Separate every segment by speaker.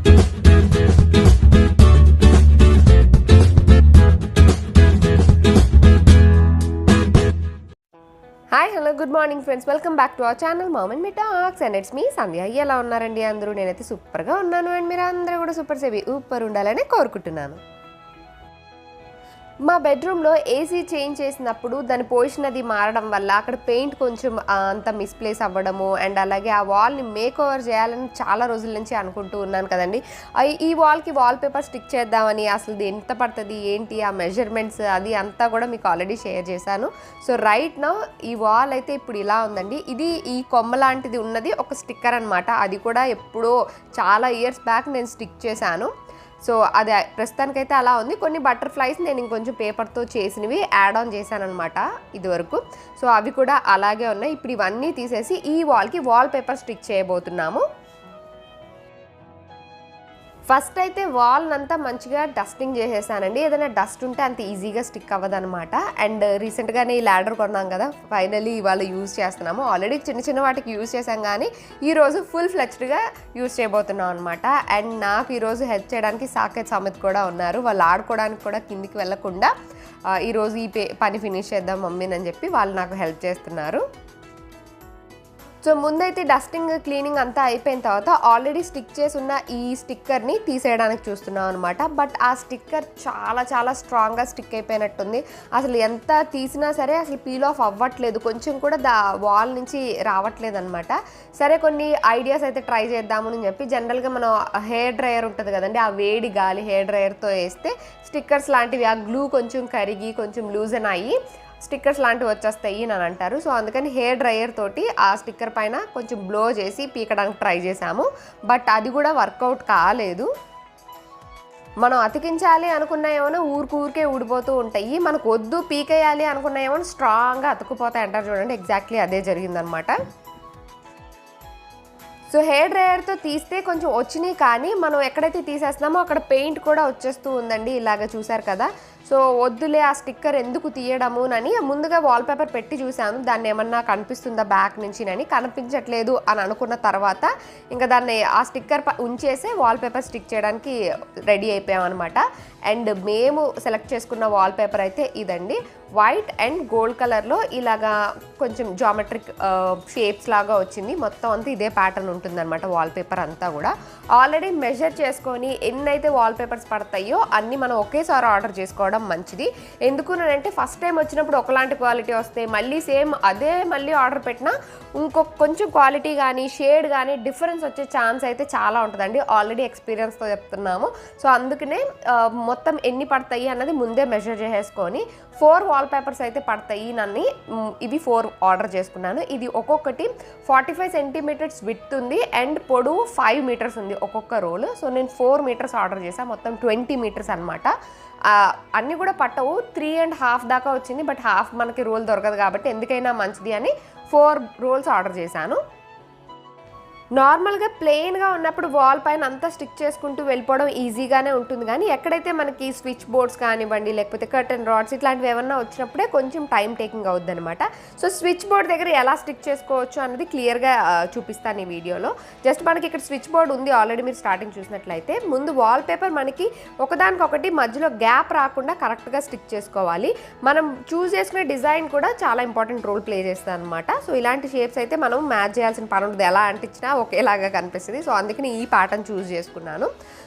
Speaker 1: Hi hello good morning friends, welcome back to our channel mom and me talks and it's me Sandhya. ఎలా ఉన్నారండి అందరూ? నేనైతే సూపర్గా ఉన్నాను అండ్ మీరు అందరూ కూడా సూపర్ సేవి ఊపర్ ఉండాలని కోరుకుంటున్నాను. మా బెడ్రూమ్లో ఏసీ చేంజ్ చేసినప్పుడు దాని పొజిషన్ అది మారడం వల్ల అక్కడ పెయింట్ కొంచెం అంత మిస్ప్లేస్ అవ్వడము అండ్ అలాగే ఆ వాల్ని మేక్ ఓవర్ చేయాలని చాలా రోజుల నుంచి అనుకుంటూ ఉన్నాను కదండి. ఈ వాల్కి వాల్ పేపర్ స్టిక్ చేద్దామని, అసలు ఎంత పడుతుంది ఏంటి ఆ మెజర్మెంట్స్ అది అంతా కూడా మీకు ఆల్రెడీ షేర్ చేశాను. సో రైట్ నౌ ఈ వాల్ అయితే ఇప్పుడు ఇలా ఉందండి. ఇది ఈ కొమ్మ లాంటిది ఉన్నది ఒక స్టిక్కర్ అనమాట. అది కూడా ఎప్పుడో చాలా ఇయర్స్ బ్యాక్ నేను స్టిక్ చేశాను. సో అది ప్రస్తుతానికైతే అలా ఉంది. కొన్ని బటర్ఫ్లైస్ నేను ఇంకొంచెం పేపర్తో చేసినవి యాడ్ ఆన్ చేశాను అనమాట ఇదివరకు. సో అవి కూడా అలాగే ఉన్నాయి. ఇప్పుడు ఇవన్నీ తీసేసి ఈ వాల్కి వాల్ పేపర్ స్టిక్ చేయబోతున్నాము. ఫస్ట్ అయితే వాల్నంతా మంచిగా డస్టింగ్ చేసేసానండి. ఏదైనా డస్ట్ ఉంటే అంత ఈజీగా స్టిక్ అవ్వదనమాట. అండ్ రీసెంట్గానే ఈ ల్యాడర్ కొన్నాం కదా, ఫైనలీ ఇవాళ యూజ్ చేస్తున్నాము. ఆల్రెడీ చిన్న చిన్న వాటికి యూజ్ చేసాం కానీ ఈరోజు ఫుల్ ఫ్లెడ్జ్డ్గా యూజ్ చేయబోతున్నాం అనమాట. అండ్ నాకు ఈరోజు హెల్ప్ చేయడానికి సాకేత్ సమిత్ కూడా ఉన్నారు. వాళ్ళు ఆడుకోవడానికి కూడా కిందికి వెళ్ళకుండా ఈరోజు ఈ పని ఫినిష్ చేద్దాం మమ్మీని చెప్పి వాళ్ళు నాకు హెల్ప్ చేస్తున్నారు. సో ముందైతే డస్టింగ్ క్లీనింగ్ అంతా అయిపోయిన తర్వాత ఆల్రెడీ స్టిక్ చేసి ఉన్న ఈ స్టిక్కర్ని తీసేయడానికి చూస్తున్నాం అనమాట. బట్ ఆ స్టిక్కర్ చాలా చాలా స్ట్రాంగ్గా స్టిక్ అయిపోయినట్టుంది. అసలు ఎంత తీసినా సరే అసలు పీల్ ఆఫ్ అవ్వట్లేదు, కొంచెం కూడా వాల్ నుంచి రావట్లేదు అనమాట. సరే కొన్ని ఐడియాస్ అయితే ట్రై చేద్దామని చెప్పి జనరల్గా మనం హెయిర్ డ్రయర్ ఉంటుంది కదండి, ఆ వేడి గాలి హెయిర్ డ్రయర్తో వేస్తే స్టిక్కర్స్ లాంటివి ఆ గ్లూ కొంచెం కరిగి కొంచెం లూజన్ అయ్యి స్టిక్కర్స్ లాంటివి వచ్చేస్తాయి అని అంటారు. సో అందుకని హెయిర్ డ్రయర్ తోటి ఆ స్టిక్కర్ పైన కొంచెం బ్లో చేసి పీకడానికి ట్రై చేశాము. బట్ అది కూడా వర్కౌట్ కాలేదు. మనం అతికించాలి అనుకున్న ఏమైనా ఊరికే ఊడిపోతూ ఉంటాయి, మనకు వద్దు పీకేయాలి అనుకున్న ఏమైనా స్ట్రాంగ్గా అతుక్కుపోతాయి అంటారు చూడండి, ఎగ్జాక్ట్లీ అదే జరిగిందనమాట. సో హెయిర్ డ్రయర్తో తీస్తే కొంచెం వచ్చినాయి కానీ మనం ఎక్కడైతే తీసేస్తున్నామో అక్కడ పెయింట్ కూడా వచ్చేస్తూ ఉందండి, ఇలాగ చూసారు కదా. సో వద్దులే ఆ స్టిక్కర్ ఎందుకు తీయడము అని ముందుగా వాల్పేపర్ పెట్టి చూశాను, దాన్ని ఏమన్నా కనిపిస్తుందా బ్యాక్ నుంచి అని. కనిపించట్లేదు అని అనుకున్న తర్వాత ఇంకా దాన్ని ఆ స్టిక్కర్ ఉంచేసే వాల్పేపర్ స్టిక్ చేయడానికి రెడీ అయిపోయామన్నమాట. అండ్ మేము సెలెక్ట్ చేసుకున్న వాల్పేపర్ అయితే ఇదండి, వైట్ అండ్ గోల్డ్ కలర్లో ఇలాగా కొంచెం జామెట్రిక్ షేప్స్ లాగా వచ్చింది. మొత్తం అంతా ఇదే ప్యాటర్న్ ఉంటుందన్నమాట వాల్పేపర్ అంతా కూడా. ఆల్రెడీ మెజర్ చేసుకొని ఎన్నైతే వాల్పేపర్స్ పడతాయో అన్నీ మనం ఒకేసారి ఆర్డర్ చేసుకోవడం మంచిది. ఎందుకు అంటే ఫస్ట్ టైం వచ్చినప్పుడు ఒకలాంటి క్వాలిటీ వస్తే మళ్ళీ సేమ్ అదే మళ్ళీ ఆర్డర్ పెట్టినా కొంచెం క్వాలిటీ కానీ షేడ్ కానీ డిఫరెన్స్ వచ్చే ఛాన్స్ అయితే చాలా ఉంటుందండి. ఆల్రెడీ ఎక్స్పీరియన్స్తో చెప్తున్నాము. సో అందుకనే మొత్తం ఎన్ని పడతాయి అన్నది ముందే మెజర్ చేసేసుకొని 4 వాల్పేపర్స్ అయితే పడతాయి నన్ను. ఇవి 4 ఆర్డర్ చేసుకున్నాను. ఇది ఒక్కొక్కటి 45 సెంటీమీటర్స్ విడ్త్ ఉంది అండ్ పొడవు 5 మీటర్స్ ఉంది ఒక్కొక్క రోల్. సో నేను 4 మీటర్స్ ఆర్డర్ చేశాను, మొత్తం 20 మీటర్స్ అనమాట. అన్నీ కూడా పట్టవు, 3.5 దాకా వచ్చింది. బట్ హాఫ్ మనకి రోల్ దొరకదు కాబట్టి ఎందుకైనా మంచిది అని 4 రోల్స్ ఆర్డర్ చేశాను. నార్మల్గా ప్లెయిన్గా ఉన్నప్పుడు వాల్ పైన అంతా స్టిక్ చేసుకుంటూ వెళ్ళిపోవడం ఈజీగానే ఉంటుంది, కానీ ఎక్కడైతే మనకి స్విచ్ బోర్డ్స్ కానివ్వండి లేకపోతే కర్టన్ రాడ్స్ ఇట్లాంటివి ఏమన్నా వచ్చినప్పుడే కొంచెం టైం టేకింగ్ అవుద్ది అనమాట. సో స్విచ్ బోర్డ్ దగ్గర ఎలా స్టిక్ చేసుకోవచ్చు అన్నది క్లియర్గా చూపిస్తాను ఈ వీడియోలో. జస్ట్ మనకి ఇక్కడ స్విచ్ బోర్డ్ ఉంది ఆల్రెడీ, మీరు స్టార్టింగ్ చూసినట్లయితే. ముందు వాల్ పేపర్ మనకి ఒకదానికొకటి మధ్యలో గ్యాప్ రాకుండా కరెక్ట్గా స్టిక్ చేసుకోవాలి. మనం చూస్ చేసుకునే డిజైన్ కూడా చాలా ఇంపార్టెంట్ రోల్ ప్లే చేస్తుంది అనమాట. సో ఇలాంటి షేప్స్ అయితే మనం మ్యాచ్ చేయాల్సిన పని ఉంటుంది, ఎలా అంటించినా ఒకేలాగా కనిపిస్తుంది. సో అందుకని ఈ ప్యాటర్న్ చూస్ చేసుకున్నాను.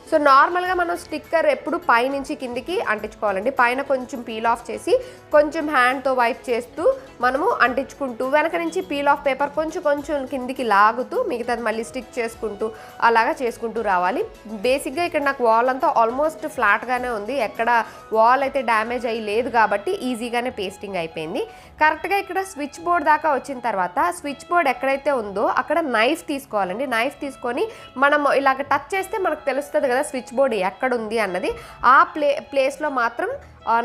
Speaker 1: సో నార్మల్గా మనం స్టిక్కర్ ఎప్పుడు పైనుంచి కిందికి అంటించుకోవాలండి. పైన కొంచెం పీల్ ఆఫ్ చేసి కొంచెం హ్యాండ్తో వైప్ చేస్తూ మనము అంటించుకుంటూ వెనక నుంచి పీల్ ఆఫ్ పేపర్ కొంచెం కిందికి లాగుతూ మిగతాది మళ్ళీ స్టిక్ చేసుకుంటూ అలాగా చేసుకుంటూ రావాలి. బేసిక్గా ఇక్కడ నాకు వాల్ అంతా ఆల్మోస్ట్ ఫ్లాట్గానే ఉంది, ఎక్కడ వాల్ అయితే డ్యామేజ్ అయ్యి లేదు కాబట్టి ఈజీగానే పేస్టింగ్ అయిపోయింది. కరెక్ట్గా ఇక్కడ స్విచ్ బోర్డ్ దాకా వచ్చిన తర్వాత స్విచ్ బోర్డ్ ఎక్కడైతే ఉందో అక్కడ నైఫ్ తీసుకోవాలండి. నైఫ్ తీసుకొని మనం ఇలాగ టచ్ చేస్తే మనకు తెలుస్తుంది కదా స్విచ్ బోర్డ్ ఎక్కడుంది అన్నది. ఆ ప్లేస్లో మాత్రం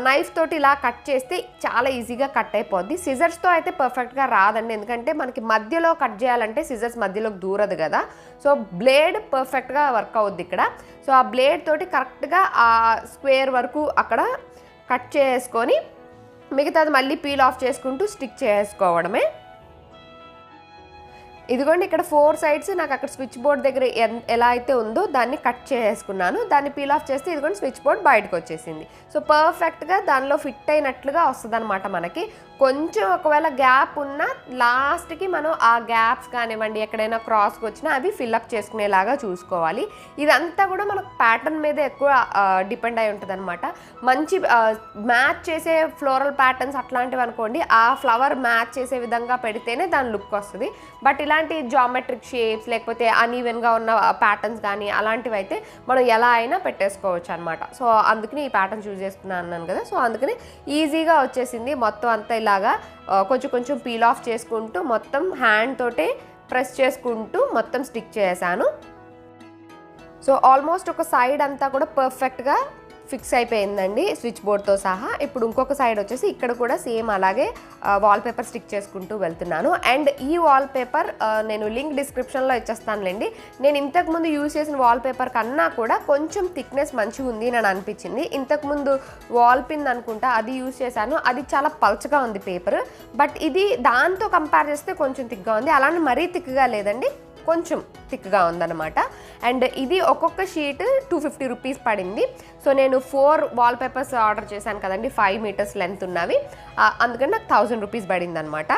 Speaker 1: నైఫ్ తోటి ఇలా కట్ చేస్తే చాలా ఈజీగా కట్ అయిపోద్ది. సిజర్స్తో అయితే పర్ఫెక్ట్గా రాదండి, ఎందుకంటే మనకి మధ్యలో కట్ చేయాలంటే సిజర్స్ మధ్యలోకి దూరదు కదా. సో బ్లేడ్ పర్ఫెక్ట్గా వర్క్ అవుద్ది ఇక్కడ. సో ఆ బ్లేడ్ తోటి కరెక్ట్గా ఆ స్క్వేర్ వరకు అక్కడ కట్ చేసుకొని మిగతాది మళ్ళీ పీల్ ఆఫ్ చేసుకుంటూ స్టిక్ చేసుకోవడమే. ఇదిగోండి ఇక్కడ 4 సైడ్స్ నాకు అక్కడ స్విచ్ బోర్డ్ దగ్గర ఎలా అయితే ఉందో దాన్ని కట్ చేసుకున్నాను. దాన్ని పీల్ ఆఫ్ చేస్తే ఇదిగోండి స్విచ్ బోర్డ్ బయటకు వచ్చేసింది. సో పర్ఫెక్ట్గా దానిలో ఫిట్ అయినట్లుగా వస్తుంది అనమాట. మనకి కొంచెం ఒకవేళ గ్యాప్ ఉన్నా లాస్ట్కి మనం ఆ గ్యాప్స్ కానివ్వండి ఎక్కడైనా క్రాస్కి వచ్చినా అవి ఫిల్అప్ చేసుకునేలాగా చూసుకోవాలి. ఇదంతా కూడా మనకు ప్యాటర్న్ మీద ఎక్కువ డిపెండ్ అయి ఉంటుంది అనమాట. మంచి మ్యాచ్ చేసే ఫ్లోరల్ ప్యాటర్న్స్ అట్లాంటివి అనుకోండి, ఆ ఫ్లవర్ మ్యాచ్ చేసే విధంగా పెడితేనే దాని లుక్ వస్తుంది. బట్ ఇలాంటి జామెట్రిక్ షేప్స్ లేకపోతే అన్ఈవెన్గా ఉన్న ప్యాటర్న్స్ కానీ అలాంటివి అయితే మనం ఎలా అయినా పెట్టేసుకోవచ్చు అనమాట. సో అందుకని ఈ ప్యాటర్న్ చూస్ చేసుకున్నాను అన్నాను కదా. సో అందుకని ఈజీగా వచ్చేసింది. మొత్తం అంతా ఇలాగా కొంచెం కొంచెం పీల్ ఆఫ్ చేసుకుంటూ మొత్తం హ్యాండ్ తోటే ప్రెస్ చేసుకుంటూ మొత్తం స్టిక్ చేశాను. సో ఆల్మోస్ట్ ఒక సైడ్ అంతా కూడా పర్ఫెక్ట్గా ఫిక్స్ అయిపోయిందండి స్విచ్ బోర్డ్తో సహా. ఇప్పుడు ఇంకొక సైడ్ వచ్చేసి ఇక్కడ కూడా సేమ్ అలాగే వాల్పేపర్ స్టిక్ చేసుకుంటూ వెళ్తున్నాను. అండ్ ఈ వాల్పేపర్ నేను లింక్ డిస్క్రిప్షన్లో ఇచ్చేస్తానులేండి. నేను ఇంతకుముందు యూజ్ చేసిన వాల్పేపర్ కన్నా కూడా కొంచెం థిక్నెస్ మంచిగా ఉంది అని అనిపించింది. ఇంతకుముందు వాల్ పిన్ అనుకుంటా అది యూజ్ చేశాను, అది చాలా పల్చగా ఉంది పేపర్. బట్ ఇది దాంతో కంపేర్ చేస్తే కొంచెం థిక్గా ఉంది. అలానే మరీ థిక్గా లేదండి, కొంచెం థిక్గా ఉందన్నమాట. అండ్ ఇది ఒక్కొక్క షీట్ 250 రూపీస్ పడింది. సో నేను 4 వాల్పేపర్స్ ఆర్డర్ చేశాను కదండి, 5 మీటర్స్ లెంత్ ఉన్నవి. అందుకని నాకు 1000 రూపీస్ పడింది అనమాట.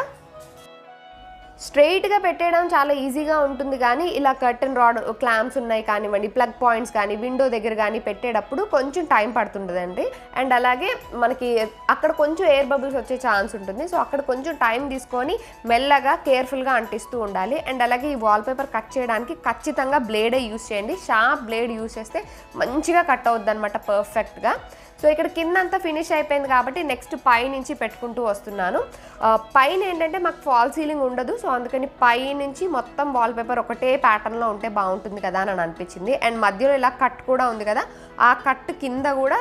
Speaker 1: స్ట్రెయిట్గా పెట్టేయడం చాలా ఈజీగా ఉంటుంది, కానీ ఇలా కర్టెన్ రాడ్ క్లాంప్స్ ఉన్నాయి కానివ్వండి, ప్లగ్ పాయింట్స్ కానీ విండో దగ్గర కానీ పెట్టేటప్పుడు కొంచెం టైం పడుతుంటుందండి. అండ్ అలాగే మనకి అక్కడ కొంచెం ఎయిర్ బబుల్స్ వచ్చే ఛాన్స్ ఉంటుంది. సో అక్కడ కొంచెం టైం తీసుకొని మెల్లగా కేర్ఫుల్గా అంటిస్తూ ఉండాలి. అండ్ అలాగే ఈ వాల్పేపర్ కట్ చేయడానికి ఖచ్చితంగా బ్లేడే యూస్ చేయండి. షార్ప్ బ్లేడ్ యూస్ చేస్తే మంచిగా కట్ అవుద్ది అనమాట పర్ఫెక్ట్గా. సో ఇక్కడ కింద అంతా ఫినిష్ అయిపోయింది కాబట్టి నెక్స్ట్ పై నుంచి పెట్టుకుంటూ వస్తున్నాను. పైన ఏంటంటే మాకు ఫాల్ సీలింగ్ ఉండదు. సో అందుకని పై నుంచి మొత్తం వాల్పేపర్ ఒకటే ప్యాటర్న్లో ఉంటే బాగుంటుంది కదా అని అనిపించింది. అండ్ మధ్యలో ఇలా కట్ కూడా ఉంది కదా, ఆ కట్ కింద కూడా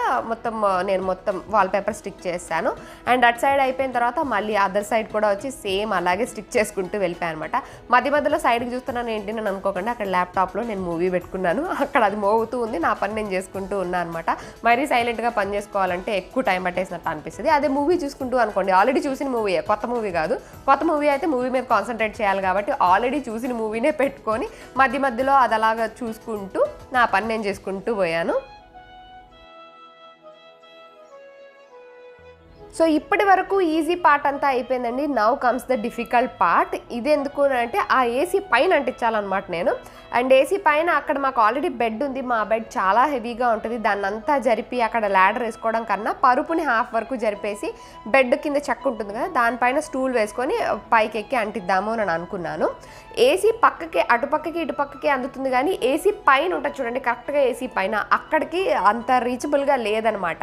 Speaker 1: నేను మొత్తం వాల్పేపర్ స్టిక్ చేశాను. అండ్ అటు సైడ్ అయిపోయిన తర్వాత మళ్ళీ అదర్ సైడ్ కూడా వచ్చి సేమ్ అలాగే స్టిక్ చేసుకుంటూ వెళ్ళిపోయాను అనమాట. మధ్యలో సైడ్కి చూస్తున్నాను ఏంటి నేను అనుకోకుండా అక్కడ ల్యాప్టాప్లో నేను మూవీ పెట్టుకున్నాను. అక్కడ అది మోగుతూ ఉంది, నా పని నేను చేసుకుంటూ ఉన్నాను అనమాట. మరీ సైలెంట్గా పని చేసుకోవాలంటే ఎక్కువ టైం పట్టేసినట్టు అనిపిస్తుంది. అదే మూవీ చూసుకుంటూ అనుకోండి, ఆల్రెడీ చూసిన మూవీ, కొత్త మూవీ కాదు. కొత్త మూవీ అయితే మూవీ మీద కాన్సన్ట్రేట్ చేయాలి కాబట్టి ఆల్రెడీ చూసిన మూవీనే పెట్టుకొని మధ్యలో అది అలాగా చూసుకుంటూ నా పని నేను చేసుకుంటూ పోయాను. సో ఇప్పటి వరకు ఈజీ పార్ట్ అంతా అయిపోయిందండి. Now comes the difficult part. ఇది ఎందుకు అంటే ఆ ఏసీ పైన అంటించాలన్నమాట నేను. అండ్ ఏసీ పైన అక్కడ మాకు ఆల్రెడీ బెడ్ ఉంది. మా బెడ్ చాలా హెవీగా ఉంటుంది. దాన్ని అంతా జరిపి అక్కడ ల్యాడర్ వేసుకోవడం కన్నా పరుపుని హాఫ్ వరకు జరిపేసి బెడ్ కింద చెక్క ఉంటుంది కదా, దానిపైన స్టూల్ వేసుకొని పైకి ఎక్కి అంటిద్దాము అని అనుకున్నాను. ఏసీ పక్కకి అటుపక్కకి ఇటుపక్కకి అందుతుంది, కానీ ఏసీ పైన ఉంటుంది చూడండి, కరెక్ట్గా ఏసీ పైన అక్కడికి అంత రీచబుల్గా లేదనమాట.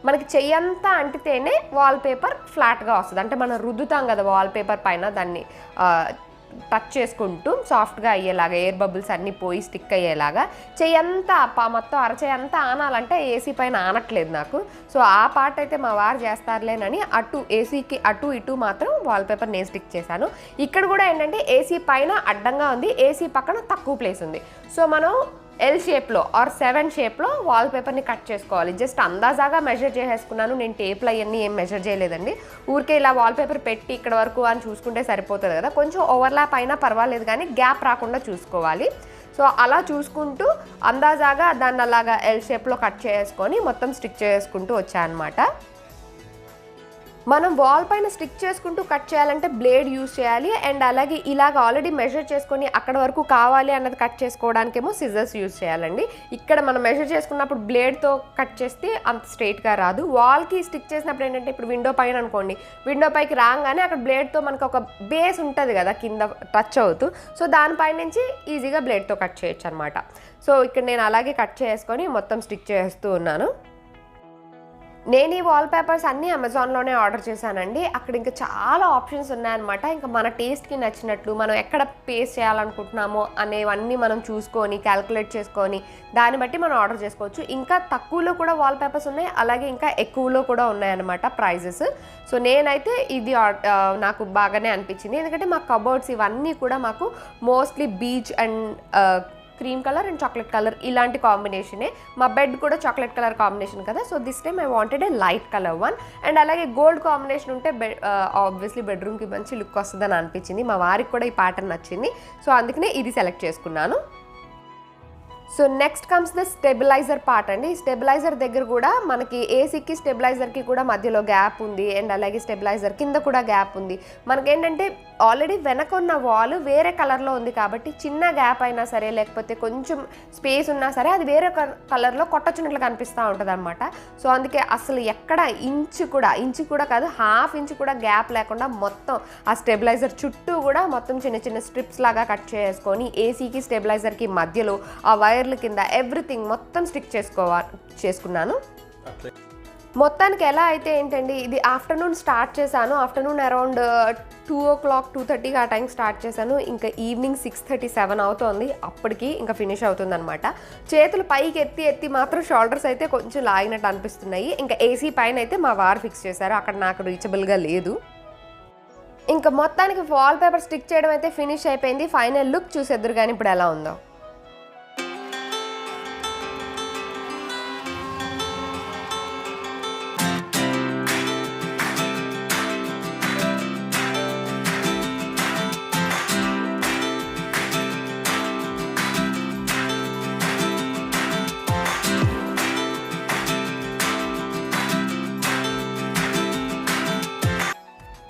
Speaker 1: మనకి చెయ్యంతా అంటితేనే వాల్పేపర్ ఫ్లాట్గా వస్తుంది. అంటే మనం రుద్దుతాం కదా వాల్పేపర్ పైన, దాన్ని టచ్ చేసుకుంటూ సాఫ్ట్గా అయ్యేలాగా, ఎయిర్ బబుల్స్ అన్నీ పోయి స్టిక్ అయ్యేలాగా చెయ్యంతా మొత్తం అరచేయంతా ఆనాలంటే ఏసీ పైన ఆనట్లేదు నాకు. సో ఆ పార్ట్ అయితే మా వారు చేస్తారులేనని ఏసీకి అటు ఇటు మాత్రం వాల్పేపర్ నేను స్టిక్ చేశాను. ఇక్కడ కూడా ఏంటంటే ఏసీ పైన అడ్డంగా ఉంది, ఏసీ పక్కన తక్కువ ప్లేస్ ఉంది. సో మనం ఎల్ షేప్లో ఆర్ 7 షేప్లో వాల్పేపర్ని కట్ చేసుకోవాలి. జస్ట్ అందాజాగా మెజర్ చేసేసుకున్నాను. నేను టేప్లు అవన్నీ ఏం మెజర్ చేయలేదండి. ఊరికే ఇలా వాల్పేపర్ పెట్టి ఇక్కడ వరకు అని చూసుకుంటే సరిపోతుంది కదా. కొంచెం ఓవర్లాప్ అయినా పర్వాలేదు, కానీ గ్యాప్ రాకుండా చూసుకోవాలి. సో అలా చూసుకుంటూ అందాజాగా దాన్ని అలాగా ఎల్ షేప్లో కట్ చేసుకొని మొత్తం స్టిక్ చేసుకుంటూ వచ్చాయన్నమాట. మనం వాల్ పైన స్టిక్ చేసుకుంటూ కట్ చేయాలంటే బ్లేడ్ యూస్ చేయాలి. అండ్ అలాగే ఇలాగ ఆల్రెడీ మెజర్ చేసుకొని అక్కడ వరకు కావాలి అన్నది కట్ చేసుకోవడానికేమో సిజర్స్ యూస్ చేయాలండి. ఇక్కడ మనం మెజర్ చేసుకున్నప్పుడు బ్లేడ్తో కట్ చేస్తే అంత స్ట్రైట్గా రాదు. వాల్కి స్టిక్ చేసినప్పుడు ఏంటంటే ఇప్పుడు విండో పైన అనుకోండి, విండో పైకి రాగానే అక్కడ బ్లేడ్తో మనకు ఒక బేస్ ఉంటుంది కదా కింద టచ్ అవుతూ, సో దానిపై నుంచి ఈజీగా బ్లేడ్తో కట్ చేయొచ్చు అనమాట. సో ఇక్కడ నేను అలాగే కట్ చేసుకొని మొత్తం స్టిక్ చేస్తూ ఉన్నాను. నేను ఈ వాల్పేపర్స్ అన్నీ అమెజాన్లోనే ఆర్డర్ చేశానండి. అక్కడ ఇంకా చాలా ఆప్షన్స్ ఉన్నాయన్నమాట. ఇంకా మన టేస్ట్కి నచ్చినట్లు మనం ఎక్కడ పేస్ట్ చేయాలనుకుంటున్నామో అనేవన్నీ మనం చూసుకొని క్యాల్కులేట్ చేసుకొని దాన్ని బట్టి మనం ఆర్డర్ చేసుకోవచ్చు. ఇంకా తక్కువలో కూడా వాల్పేపర్స్ ఉన్నాయి, అలాగే ఇంకా ఎక్కువలో కూడా ఉన్నాయన్నమాట ప్రైజెస్. సో నేనైతే ఇది నాకు బాగానే అనిపించింది. ఎందుకంటే మా కబోర్డ్స్ ఇవన్నీ కూడా మాకు mostly beach and cream colour and chocolate colour ఇలాంటి కాంబినేషనే. మా బెడ్ కూడా చాక్లెట్ కలర్ కాంబినేషన్ కదా, so this time I wanted a light colour one. And అలాగే గోల్డ్ కాంబినేషన్ ఉంటే ఆబ్వియస్లీ బెడ్రూమ్కి మంచి లుక్ వస్తుందని అనిపించింది. మా వారికి కూడా ఈ ప్యాటర్న్ నచ్చింది, సో అందుకనే ఇది సెలెక్ట్ చేసుకున్నాను. So next comes the stabiliser part అండి. స్టెబిలైజర్ దగ్గర కూడా మనకి ఏసీకి స్టెబిలైజర్కి కూడా మధ్యలో గ్యాప్ ఉంది, అండ్ అలాగే స్టెబిలైజర్ కింద కూడా గ్యాప్ ఉంది. మనకేంటంటే ఆల్రెడీ వెనక ఉన్న వాల్ వేరే కలర్లో ఉంది కాబట్టి చిన్న గ్యాప్ అయినా సరే లేకపోతే కొంచెం స్పేస్ ఉన్నా సరే అది వేరే కలర్లో కొట్టొచ్చినట్లు కనిపిస్తూ ఉంటుంది అనమాట. సో అందుకే అసలు ఎక్కడ ఇంచు కూడా కాదు, హాఫ్ ఇంచ్ కూడా గ్యాప్ లేకుండా మొత్తం ఆ స్టెబిలైజర్ చుట్టూ కూడా మొత్తం చిన్న చిన్న స్ట్రిప్స్ లాగా కట్ చేసుకొని ఏసీకి స్టెబిలైజర్కి మధ్యలో ఆ వైర్ల కింద ఎవ్రీథింగ్ మొత్తం స్టిక్ చేసుకున్నాను. మొత్తానికి ఎలా అయితే ఏంటండి, ఇది ఆఫ్టర్నూన్ స్టార్ట్ చేశాను. ఆఫ్టర్నూన్ అరౌండ్ 2 o'clock 2:30 ఆ టైం స్టార్ట్ చేశాను. ఇంకా ఈవినింగ్ 6:37 అవుతోంది, అప్పటికి ఇంకా ఫినిష్ అవుతుందన్నమాట. చేతులు పైకి ఎత్తి మాత్రం షోల్డర్స్ అయితే కొంచెం లాగినట్టు అనిపిస్తున్నాయి. ఇంకా ఏసీ పైన అయితే మా వారు ఫిక్స్ చేశారు, అక్కడ నాకు రీచబుల్గా లేదు. ఇంకా మొత్తానికి వాల్ పేపర్ స్టిక్ చేయడం అయితే ఫినిష్ అయిపోయింది. ఫైనల్ లుక్ చూసేద్దరు కానీ ఇప్పుడు ఎలా ఉందో.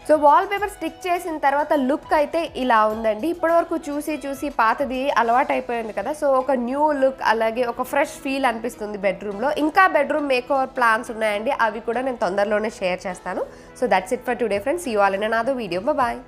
Speaker 1: సో వాల్ పేపర్ స్టిక్ చేసిన తర్వాత లుక్ అయితే ఇలా ఉందండి. ఇప్పటివరకు చూసి పాతది అలవాటు అయిపోయింది కదా, సో ఒక న్యూ లుక్ అలాగే ఒక ఫ్రెష్ ఫీల్ అనిపిస్తుంది బెడ్రూమ్లో. ఇంకా బెడ్రూమ్ మేక్ ఓవర్ ప్లాన్స్ ఉన్నాయండి, అవి కూడా నేను తొందరలోనే షేర్ చేస్తాను. So that's it for today friends. See you all in another video. Bye.